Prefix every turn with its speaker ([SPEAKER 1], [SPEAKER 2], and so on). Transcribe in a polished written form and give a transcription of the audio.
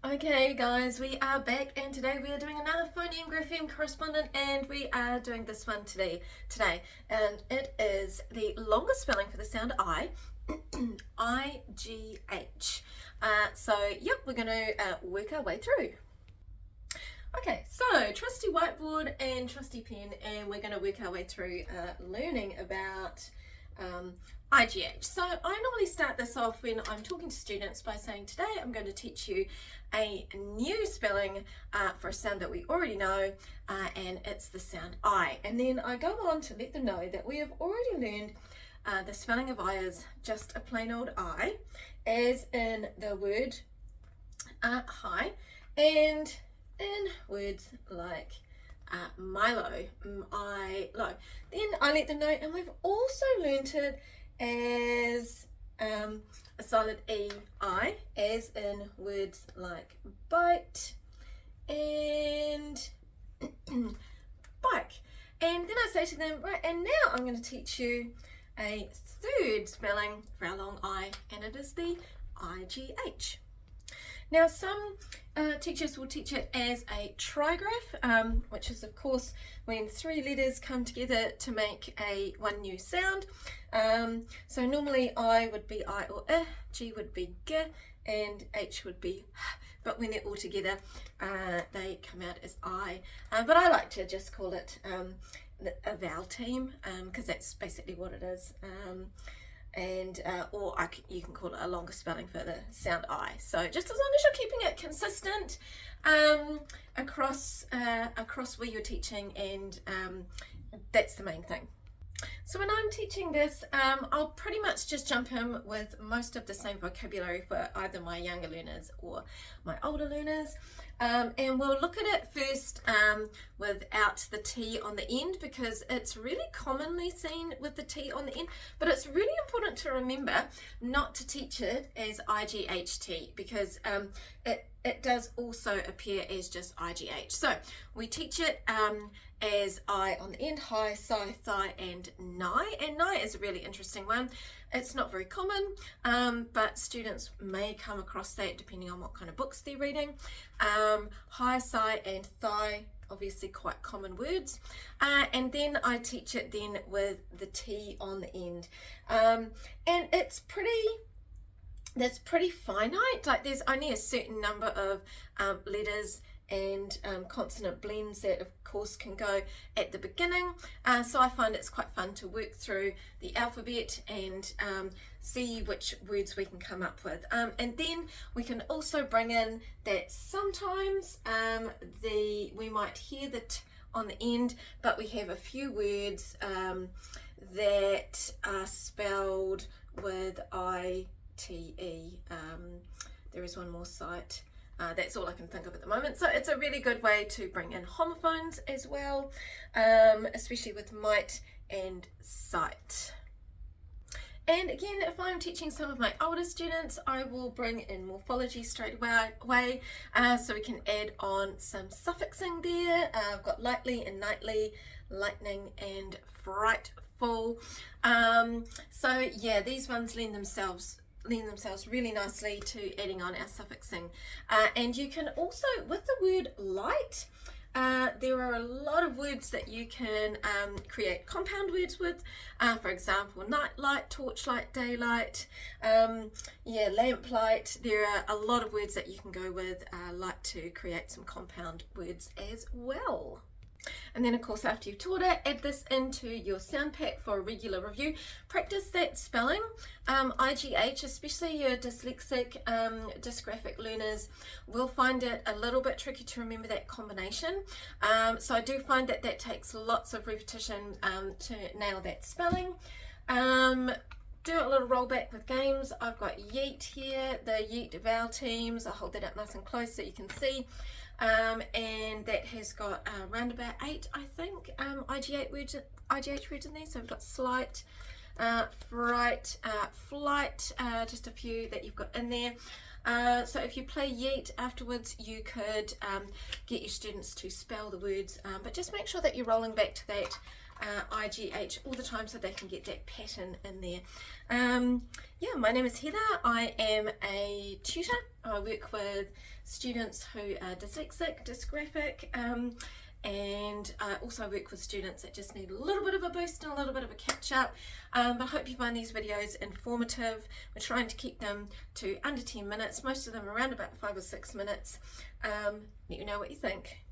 [SPEAKER 1] Okay guys, we are back and today we are doing another phoneme grapheme correspondent and we are doing this one today and it is the longest spelling for the sound I, I-G-H. Yep, we're going to work our way through. Okay, so trusty whiteboard and trusty pen, and we're going to work our way through learning about IGH. So I normally start this off when I'm talking to students by saying, today I'm going to teach you a new spelling for a sound that we already know, and it's the sound I. And then I go on to let them know that we have already learned the spelling of I is just a plain old I, as in the word hi, and in words like Milo, Milo. Then I let them know, and we've also learnt it as a silent E-I, as in words like bite and bike. And then I say to them, right, and now I'm going to teach you a third spelling for our long I, and it is the IGH. Now some teachers will teach it as a trigraph, which is of course when three letters come together to make one new sound. So normally I would be I or G would be G, and H would be H, but when they're all together they come out as I. But I like to just call it a vowel team, because that's basically what it is. Or you can call it a longer spelling for the sound I. So just as long as you're keeping it consistent across where you're teaching, and that's the main thing. So when I'm teaching this, I'll pretty much just jump in with most of the same vocabulary for either my younger learners or my older learners. And we'll look at it first without the T on the end, because it's really commonly seen with the T on the end, but it's really important to remember not to teach it as IGHT, because it does also appear as just IGH. So we teach it as I on the end, hi, si, thigh, and nigh. And nigh is a really interesting one. It's not very common, but students may come across that depending on what kind of books they're reading. Hi, si, and thigh, obviously quite common words. And then I teach it then with the T on the end. And that's pretty finite. Like there's only a certain number of letters and consonant blends that of course can go at the beginning, so I find it's quite fun to work through the alphabet and see which words we can come up with, and then we can also bring in that sometimes we might hear the T on the end, but we have a few words that are spelled with I-T-E. There is one more site. That's all I can think of at the moment. So it's a really good way to bring in homophones as well, especially with might and sight. And again, if I'm teaching some of my older students, I will bring in morphology straight away, so we can add on some suffixing there. I've got lightly and nightly, lightning and frightful. So yeah, these ones lend themselves really nicely to adding on our suffixing. And you can also, with the word light, there are a lot of words that you can create compound words with. For example, night light, torchlight, daylight, lamplight. There are a lot of words that you can go with light to create some compound words as well. And then of course, after you've taught it, add this into your sound pack for a regular review. Practice that spelling. IGH, especially your dyslexic, dysgraphic learners, will find it a little bit tricky to remember that combination. So I do find that takes lots of repetition to nail that spelling. Do a little rollback with games. I've got Yeet here, the Yeet vowel teams. I'll hold that up nice and close so you can see. And that has got around about 8, I think, IGH words in there. So we've got slight, fright, flight, just a few that you've got in there. So if you play Yeet afterwards, you could get your students to spell the words, but just make sure that you're rolling back to that IGH all the time so they can get that pattern in there. Yeah, my name is Heather. I am a tutor. I work with students who are dyslexic, dysgraphic, and I also work with students that just need a little bit of a boost and a little bit of a catch up. But I hope you find these videos informative. We're trying to keep them to under 10 minutes, most of them around about 5 or 6 minutes. Let me know what you think.